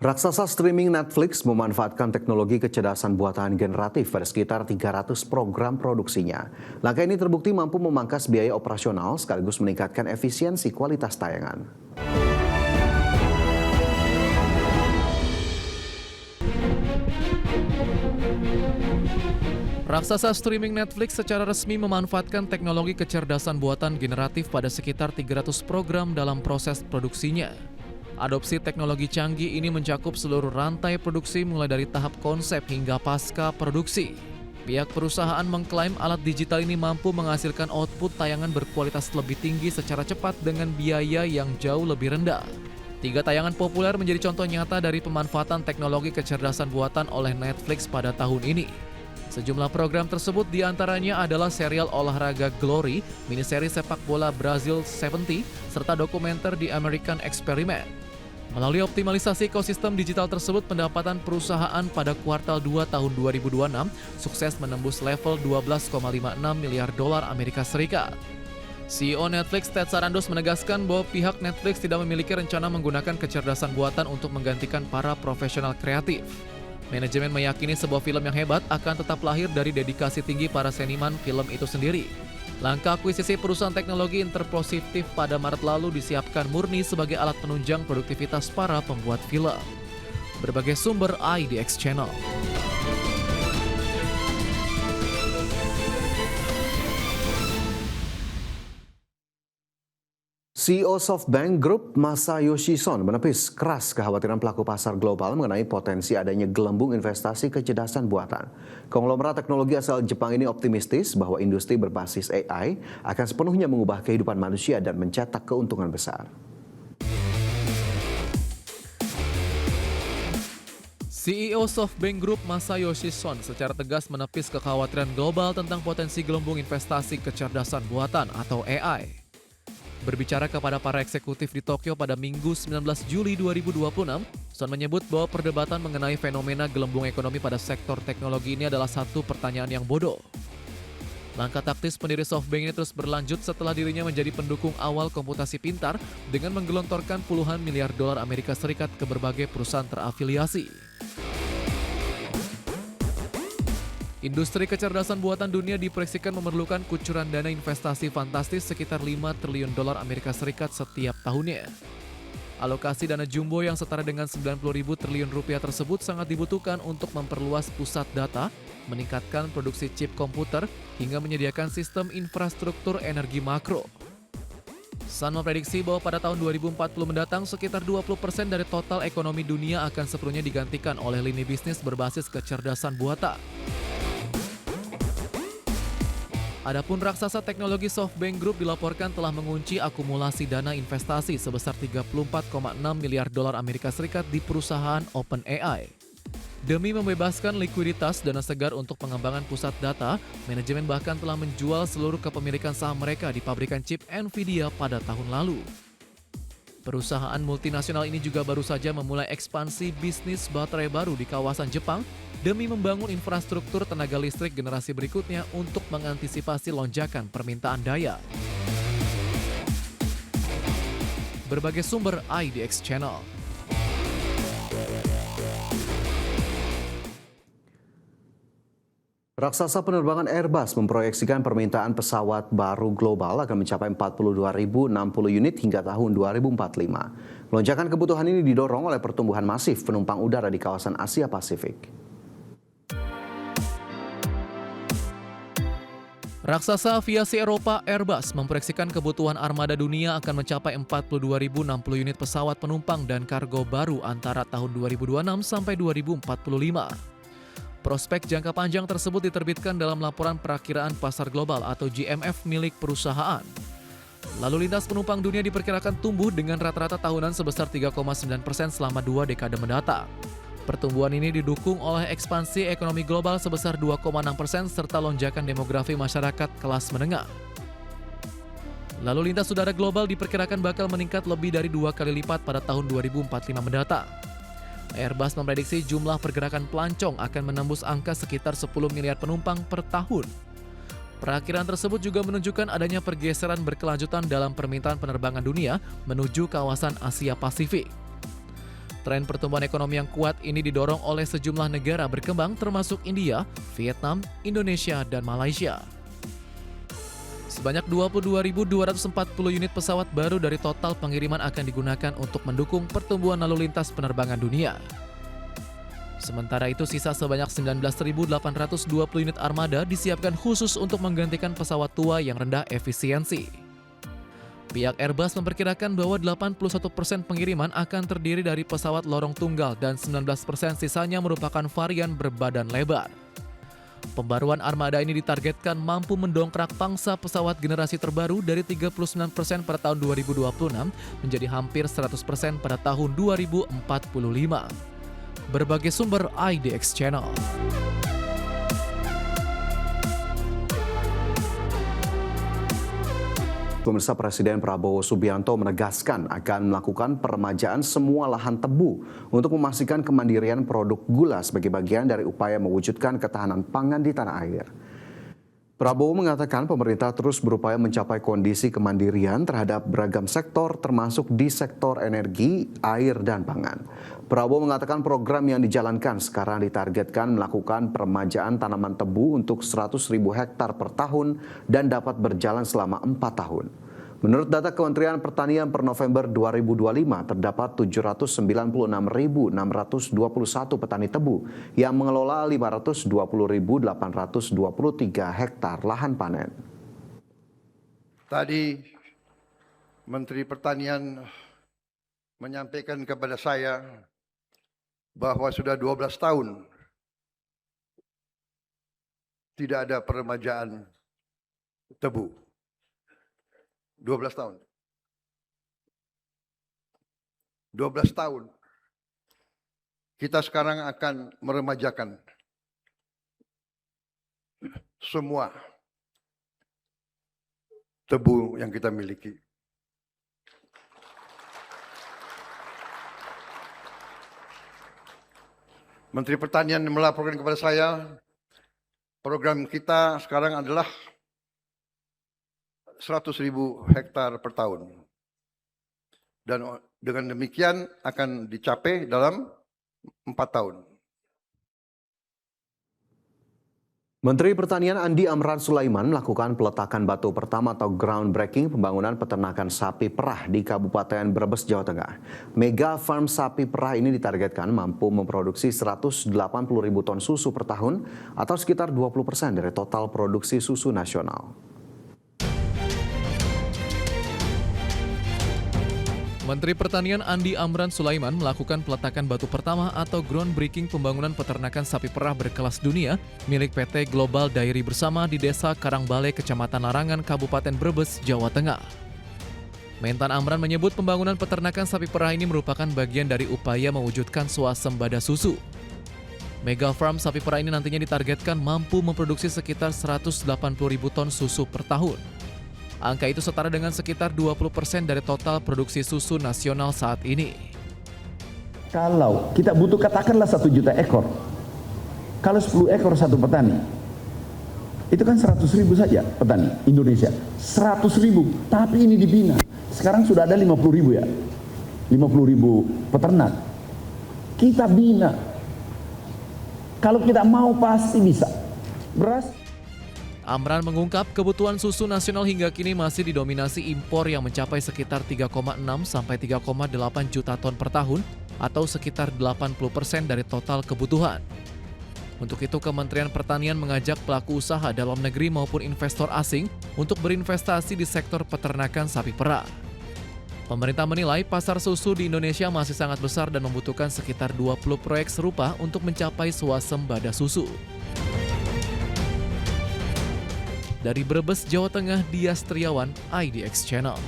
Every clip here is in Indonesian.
Raksasa streaming Netflix memanfaatkan teknologi kecerdasan buatan generatif pada sekitar 300 program produksinya. Langkah ini terbukti mampu memangkas biaya operasional sekaligus meningkatkan efisiensi kualitas tayangan. Raksasa streaming Netflix secara resmi memanfaatkan teknologi kecerdasan buatan generatif pada sekitar 300 program dalam proses produksinya. Adopsi teknologi canggih ini mencakup seluruh rantai produksi mulai dari tahap konsep hingga pasca produksi. Pihak perusahaan mengklaim alat digital ini mampu menghasilkan output tayangan berkualitas lebih tinggi secara cepat dengan biaya yang jauh lebih rendah. 3 tayangan populer menjadi contoh nyata dari pemanfaatan teknologi kecerdasan buatan oleh Netflix pada tahun ini. Sejumlah program tersebut diantaranya adalah serial olahraga Glory, miniseri sepak bola Brazil 70, serta dokumenter The American Experiment. Melalui optimalisasi ekosistem digital tersebut, pendapatan perusahaan pada kuartal 2 tahun 2026 sukses menembus level 12,56 miliar dolar Amerika Serikat. CEO Netflix Ted Sarandos menegaskan bahwa pihak Netflix tidak memiliki rencana menggunakan kecerdasan buatan untuk menggantikan para profesional kreatif. Manajemen meyakini sebuah film yang hebat akan tetap lahir dari dedikasi tinggi para seniman film itu sendiri. Langkah akuisisi perusahaan teknologi interpositif pada Maret lalu disiapkan murni sebagai alat penunjang produktivitas para pembuat film. Berbagai sumber IDX Channel. CEO SoftBank Group Masayoshi Son menepis keras kekhawatiran pelaku pasar global mengenai potensi adanya gelembung investasi kecerdasan buatan. Konglomerat teknologi asal Jepang ini optimistis bahwa industri berbasis AI akan sepenuhnya mengubah kehidupan manusia dan mencetak keuntungan besar. CEO SoftBank Group Masayoshi Son secara tegas menepis kekhawatiran global tentang potensi gelembung investasi kecerdasan buatan atau AI. Berbicara kepada para eksekutif di Tokyo pada Minggu 19 Juli 2026, Son menyebut bahwa perdebatan mengenai fenomena gelembung ekonomi pada sektor teknologi ini adalah satu pertanyaan yang bodoh. Langkah taktis pendiri SoftBank ini terus berlanjut setelah dirinya menjadi pendukung awal komputasi pintar dengan menggelontorkan puluhan miliar dolar Amerika Serikat ke berbagai perusahaan terafiliasi. Industri kecerdasan buatan dunia diproyeksikan memerlukan kucuran dana investasi fantastis sekitar 5 triliun dolar Amerika Serikat setiap tahunnya. Alokasi dana jumbo yang setara dengan 90.000 triliun rupiah tersebut sangat dibutuhkan untuk memperluas pusat data, meningkatkan produksi chip komputer, hingga menyediakan sistem infrastruktur energi makro. Sun memprediksi bahwa pada tahun 2040 mendatang sekitar 20% dari total ekonomi dunia akan sepenuhnya digantikan oleh lini bisnis berbasis kecerdasan buatan. Adapun raksasa teknologi SoftBank Group dilaporkan telah mengunci akumulasi dana investasi sebesar 34,6 miliar dolar Amerika Serikat di perusahaan OpenAI. Demi membebaskan likuiditas dana segar untuk pengembangan pusat data, manajemen bahkan telah menjual seluruh kepemilikan saham mereka di pabrikan chip Nvidia pada tahun lalu. Perusahaan multinasional ini juga baru saja memulai ekspansi bisnis baterai baru di kawasan Jepang demi membangun infrastruktur tenaga listrik generasi berikutnya untuk mengantisipasi lonjakan permintaan daya. Berbagai sumber IDX Channel. Raksasa penerbangan Airbus memproyeksikan permintaan pesawat baru global akan mencapai 42.060 unit hingga tahun 2045. Lonjakan kebutuhan ini didorong oleh pertumbuhan masif penumpang udara di kawasan Asia Pasifik. Raksasa aviasi Eropa Airbus memproyeksikan kebutuhan armada dunia akan mencapai 42.060 unit pesawat penumpang dan kargo baru antara tahun 2026 sampai 2045. Prospek jangka panjang tersebut diterbitkan dalam laporan perakiraan pasar global atau GMF milik perusahaan. Lalu lintas penumpang dunia diperkirakan tumbuh dengan rata-rata tahunan sebesar 3,9% selama 2 dekade mendatang. Pertumbuhan ini didukung oleh ekspansi ekonomi global sebesar 2,6% serta lonjakan demografi masyarakat kelas menengah. Lalu lintas udara global diperkirakan bakal meningkat lebih dari 2 kali lipat pada tahun 2045 mendatang. Airbus memprediksi jumlah pergerakan pelancong akan menembus angka sekitar 10 miliar penumpang per tahun. Perakiraan tersebut juga menunjukkan adanya pergeseran berkelanjutan dalam permintaan penerbangan dunia menuju kawasan Asia Pasifik. Tren pertumbuhan ekonomi yang kuat ini didorong oleh sejumlah negara berkembang termasuk India, Vietnam, Indonesia, dan Malaysia. Sebanyak 22.240 unit pesawat baru dari total pengiriman akan digunakan untuk mendukung pertumbuhan lalu lintas penerbangan dunia. Sementara itu, sisa sebanyak 19.820 unit armada disiapkan khusus untuk menggantikan pesawat tua yang rendah efisiensi. Pihak Airbus memperkirakan bahwa 81% pengiriman akan terdiri dari pesawat lorong tunggal dan 19% sisanya merupakan varian berbadan lebar. Pembaruan armada ini ditargetkan mampu mendongkrak pangsa pesawat generasi terbaru dari 39% pada tahun 2026 menjadi hampir 100% pada tahun 2045. Berbagai sumber IDX Channel. Pemirsa, Presiden Prabowo Subianto menegaskan akan melakukan peremajaan semua lahan tebu untuk memastikan kemandirian produk gula sebagai bagian dari upaya mewujudkan ketahanan pangan di tanah air. Prabowo mengatakan pemerintah terus berupaya mencapai kondisi kemandirian terhadap beragam sektor termasuk di sektor energi, air, dan pangan. Prabowo mengatakan program yang dijalankan sekarang ditargetkan melakukan peremajaan tanaman tebu untuk 100.000 hektar per tahun dan dapat berjalan selama 4 tahun. Menurut data Kementerian Pertanian per November 2025, terdapat 796.621 petani tebu yang mengelola 520.823 hektar lahan panen. Tadi Menteri Pertanian menyampaikan kepada saya bahwa sudah 12 tahun tidak ada peremajaan tebu. 12 tahun. 12 tahun. Kita sekarang akan meremajakan semua tebu yang kita miliki. Menteri Pertanian melaporkan kepada saya, program kita sekarang adalah 100.000 hektar per tahun. Dan dengan demikian akan dicapai dalam 4 tahun. Menteri Pertanian Andi Amran Sulaiman melakukan peletakan batu pertama atau groundbreaking pembangunan peternakan sapi perah di Kabupaten Brebes, Jawa Tengah. Mega Farm Sapi Perah ini ditargetkan mampu memproduksi 180.000 ton susu per tahun atau sekitar 20% dari total produksi susu nasional. Menteri Pertanian Andi Amran Sulaiman melakukan peletakan batu pertama atau groundbreaking pembangunan peternakan sapi perah berkelas dunia milik PT Global Dairy Bersama di Desa Karangbale, Kecamatan Larangan, Kabupaten Brebes, Jawa Tengah. Mentan Amran menyebut pembangunan peternakan sapi perah ini merupakan bagian dari upaya mewujudkan swasembada susu. Mega Farm Sapi Perah ini nantinya ditargetkan mampu memproduksi sekitar 180.000 ton susu per tahun. Angka itu setara dengan sekitar 20% dari total produksi susu nasional saat ini. Kalau kita butuh katakanlah 1 juta ekor, kalau 10 ekor satu petani, itu kan 100.000 saja petani Indonesia. 100.000, tapi ini dibina. Sekarang sudah ada 50.000 ya, 50.000 peternak. Kita bina. Kalau kita mau pasti bisa. Beras. Amran mengungkap kebutuhan susu nasional hingga kini masih didominasi impor yang mencapai sekitar 3,6 sampai 3,8 juta ton per tahun atau sekitar 80% dari total kebutuhan. Untuk itu, Kementerian Pertanian mengajak pelaku usaha dalam negeri maupun investor asing untuk berinvestasi di sektor peternakan sapi perah. Pemerintah menilai pasar susu di Indonesia masih sangat besar dan membutuhkan sekitar 20 proyek serupa untuk mencapai swasembada susu. Dari Brebes, Jawa Tengah, Dias Triawan, IDX Channel.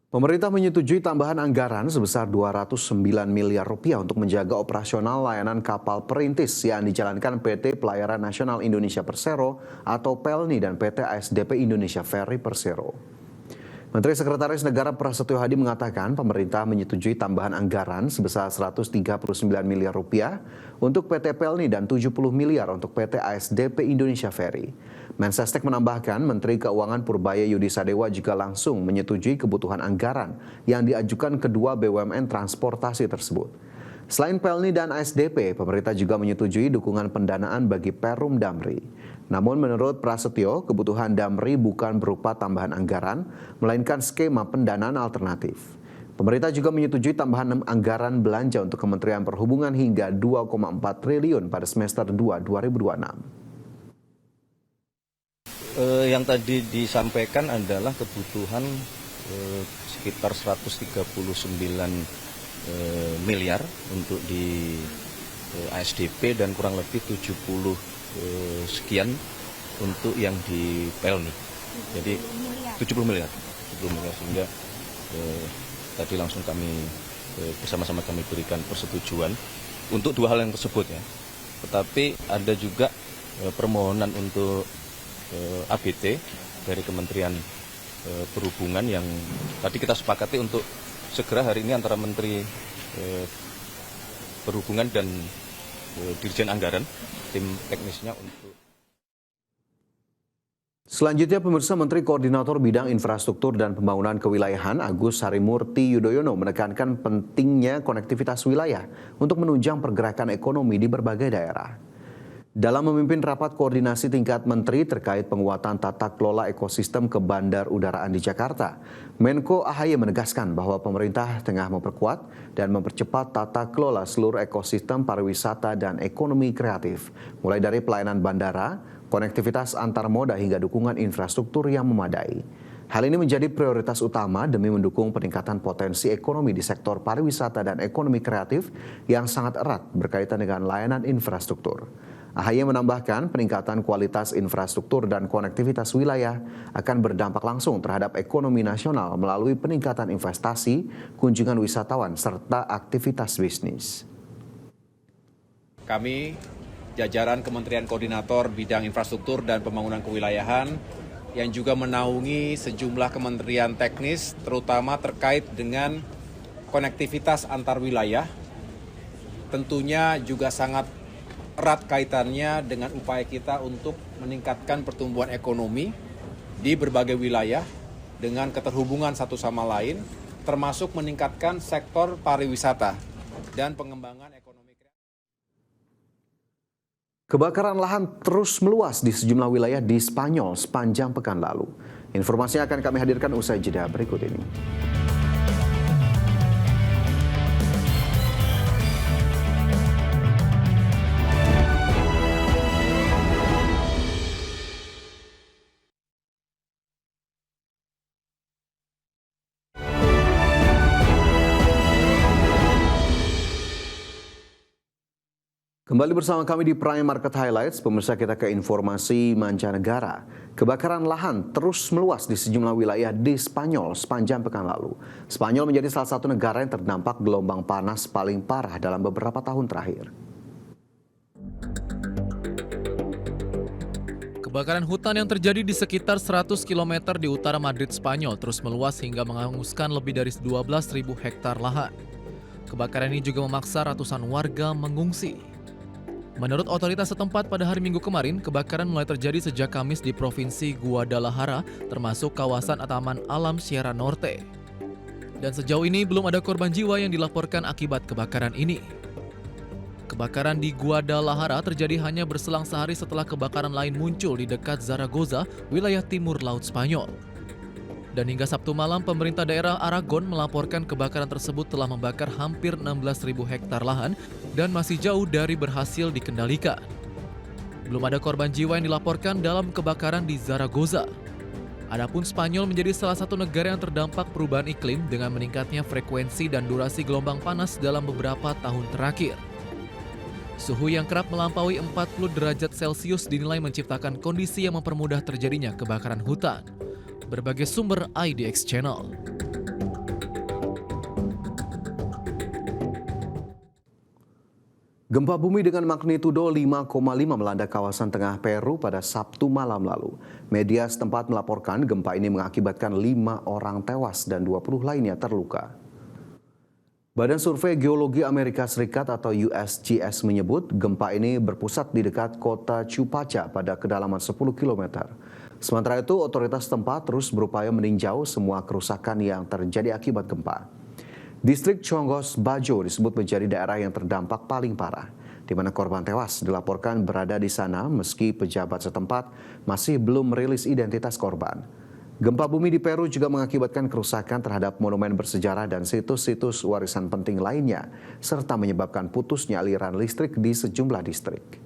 Pemerintah menyetujui tambahan anggaran sebesar 209 miliar rupiah untuk menjaga operasional layanan kapal perintis yang dijalankan PT Pelayaran Nasional Indonesia Persero atau PELNI dan PT ASDP Indonesia Ferry Persero. Menteri Sekretaris Negara Prasetyo Hadi mengatakan pemerintah menyetujui tambahan anggaran sebesar 139 miliar rupiah untuk PT PELNI dan 70 miliar untuk PT ASDP Indonesia Ferry. Mensesnek menambahkan Menteri Keuangan Purbaya Yudi Sadewa juga langsung menyetujui kebutuhan anggaran yang diajukan kedua BUMN transportasi tersebut. Selain Pelni dan ASDP, pemerintah juga menyetujui dukungan pendanaan bagi Perum Damri. Namun menurut Prasetyo, kebutuhan Damri bukan berupa tambahan anggaran, melainkan skema pendanaan alternatif. Pemerintah juga menyetujui tambahan anggaran belanja untuk Kementerian Perhubungan hingga 2,4 triliun pada semester 2 2026. Yang tadi disampaikan adalah kebutuhan sekitar 139 miliar untuk di ASDP dan kurang lebih 70 sekian untuk yang di Pelni. Jadi 70 miliar sehingga tadi langsung kami bersama-sama kami berikan persetujuan untuk dua hal yang tersebut ya. Tetapi ada juga permohonan untuk ABT dari Kementerian Perhubungan yang tadi kita sepakati untuk segera hari ini antara Menteri Perhubungan dan Dirjen Anggaran, tim teknisnya untuk. Selanjutnya, pemirsa, Menteri Koordinator Bidang Infrastruktur dan Pembangunan Kewilayahan Agus Harimurti Yudhoyono menekankan pentingnya konektivitas wilayah untuk menunjang pergerakan ekonomi di berbagai daerah. Dalam memimpin rapat koordinasi tingkat menteri terkait penguatan tata kelola ekosistem kebandarudaraan di Jakarta, Menko AHY menegaskan bahwa pemerintah tengah memperkuat dan mempercepat tata kelola seluruh ekosistem pariwisata dan ekonomi kreatif, mulai dari pelayanan bandara, konektivitas antar moda hingga dukungan infrastruktur yang memadai. Hal ini menjadi prioritas utama demi mendukung peningkatan potensi ekonomi di sektor pariwisata dan ekonomi kreatif yang sangat erat berkaitan dengan layanan infrastruktur. AHY menambahkan peningkatan kualitas infrastruktur dan konektivitas wilayah akan berdampak langsung terhadap ekonomi nasional melalui peningkatan investasi, kunjungan wisatawan, serta aktivitas bisnis. Kami jajaran Kementerian Koordinator Bidang Infrastruktur dan Pembangunan Kewilayahan yang juga menaungi sejumlah kementerian teknis terutama terkait dengan konektivitas antar wilayah tentunya juga sangat erat kaitannya dengan upaya kita untuk meningkatkan pertumbuhan ekonomi di berbagai wilayah dengan keterhubungan satu sama lain termasuk meningkatkan sektor pariwisata dan pengembangan ekonomi. Kebakaran lahan terus meluas di sejumlah wilayah di Spanyol sepanjang pekan lalu. Informasinya akan kami hadirkan usai jeda berikut ini. Kembali bersama kami di Prime Market Highlights, pemirsa, kita ke informasi mancanegara. Kebakaran lahan terus meluas di sejumlah wilayah di Spanyol sepanjang pekan lalu. Spanyol menjadi salah satu negara yang terdampak gelombang panas paling parah dalam beberapa tahun terakhir. Kebakaran hutan yang terjadi di sekitar 100 km di utara Madrid, Spanyol terus meluas hingga menghanguskan lebih dari 12.000 hektar lahan. Kebakaran ini juga memaksa ratusan warga mengungsi. Menurut otoritas setempat pada hari Minggu kemarin, kebakaran mulai terjadi sejak Kamis di Provinsi Guadalajara, termasuk kawasan Taman Alam Sierra Norte. Dan sejauh ini belum ada korban jiwa yang dilaporkan akibat kebakaran ini. Kebakaran di Guadalajara terjadi hanya berselang sehari setelah kebakaran lain muncul di dekat Zaragoza, wilayah timur Laut Spanyol. Dan hingga Sabtu malam, pemerintah daerah Aragon melaporkan kebakaran tersebut telah membakar hampir 16.000 hektar lahan dan masih jauh dari berhasil dikendalikan. Belum ada korban jiwa yang dilaporkan dalam kebakaran di Zaragoza. Adapun Spanyol menjadi salah satu negara yang terdampak perubahan iklim dengan meningkatnya frekuensi dan durasi gelombang panas dalam beberapa tahun terakhir. Suhu yang kerap melampaui 40 derajat Celcius dinilai menciptakan kondisi yang mempermudah terjadinya kebakaran hutan. Berbagai sumber IDX Channel. Gempa bumi dengan magnitudo 5,5 melanda kawasan tengah Peru pada Sabtu malam lalu. Media setempat melaporkan gempa ini mengakibatkan 5 orang tewas dan 20 lainnya terluka. Badan Survei Geologi Amerika Serikat atau USGS menyebut gempa ini berpusat di dekat kota Chupaca pada kedalaman 10 km. Sementara itu, otoritas tempat terus berupaya meninjau semua kerusakan yang terjadi akibat gempa. Distrik Chongos Bajo disebut menjadi daerah yang terdampak paling parah, di mana korban tewas dilaporkan berada di sana meski pejabat setempat masih belum merilis identitas korban. Gempa bumi di Peru juga mengakibatkan kerusakan terhadap monumen bersejarah dan situs-situs warisan penting lainnya, serta menyebabkan putusnya aliran listrik di sejumlah distrik.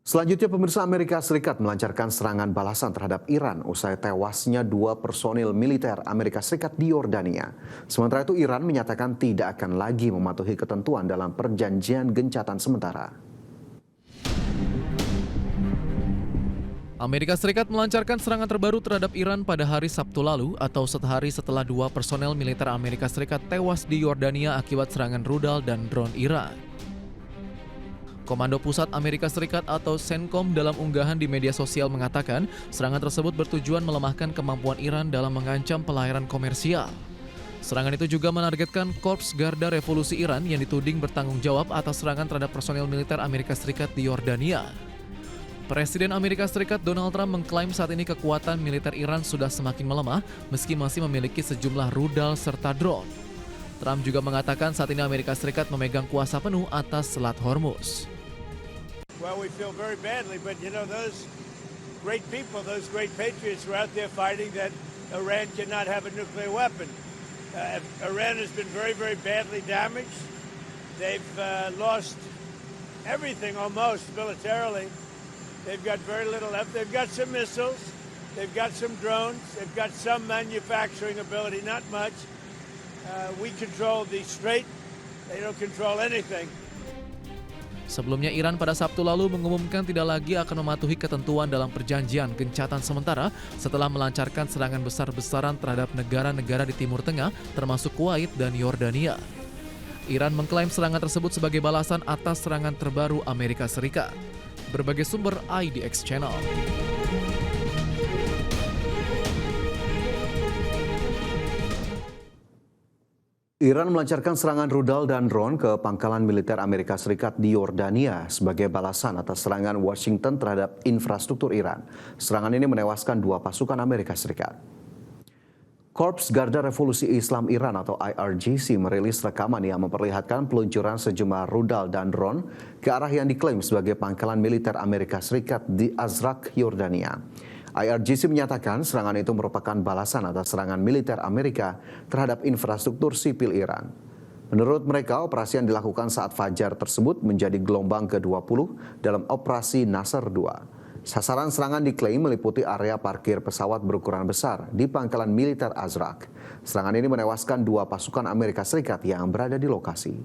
Selanjutnya, pemirsa, Amerika Serikat melancarkan serangan balasan terhadap Iran usai tewasnya 2 personil militer Amerika Serikat di Yordania. Sementara itu, Iran menyatakan tidak akan lagi mematuhi ketentuan dalam perjanjian gencatan sementara. Amerika Serikat melancarkan serangan terbaru terhadap Iran pada hari Sabtu lalu atau sehari setelah 2 personel militer Amerika Serikat tewas di Yordania akibat serangan rudal dan drone Iran. Komando Pusat Amerika Serikat atau CENTCOM dalam unggahan di media sosial mengatakan serangan tersebut bertujuan melemahkan kemampuan Iran dalam mengancam pelayaran komersial. Serangan itu juga menargetkan Korps Garda Revolusi Iran yang dituding bertanggung jawab atas serangan terhadap personel militer Amerika Serikat di Yordania. Presiden Amerika Serikat Donald Trump mengklaim saat ini kekuatan militer Iran sudah semakin melemah meski masih memiliki sejumlah rudal serta drone. Trump juga mengatakan saat ini Amerika Serikat memegang kuasa penuh atas Selat Hormuz. Well, we feel very badly, but you know, those great people, those great patriots were out there fighting that Iran cannot have a nuclear weapon. Iran has been very, very badly damaged. They've lost everything almost militarily. They've got very little left. They've got some missiles. They've got some drones. They've got some manufacturing ability, not much. We control the strait. They don't control anything. Sebelumnya Iran pada Sabtu lalu mengumumkan tidak lagi akan mematuhi ketentuan dalam perjanjian gencatan sementara setelah melancarkan serangan besar-besaran terhadap negara-negara di Timur Tengah termasuk Kuwait dan Yordania. Iran mengklaim serangan tersebut sebagai balasan atas serangan terbaru Amerika Serikat. Berbagai sumber IDX Channel. Iran melancarkan serangan rudal dan drone ke pangkalan militer Amerika Serikat di Yordania sebagai balasan atas serangan Washington terhadap infrastruktur Iran. Serangan ini menewaskan 2 pasukan Amerika Serikat. Korps Garda Revolusi Islam Iran atau IRGC merilis rekaman yang memperlihatkan peluncuran sejumlah rudal dan drone ke arah yang diklaim sebagai pangkalan militer Amerika Serikat di Azraq, Yordania. IRGC menyatakan serangan itu merupakan balasan atas serangan militer Amerika terhadap infrastruktur sipil Iran. Menurut mereka, operasi yang dilakukan saat fajar tersebut menjadi gelombang ke-20 dalam operasi Nasr II. Sasaran serangan diklaim meliputi area parkir pesawat berukuran besar di pangkalan militer Azraq. Serangan ini menewaskan 2 pasukan Amerika Serikat yang berada di lokasi.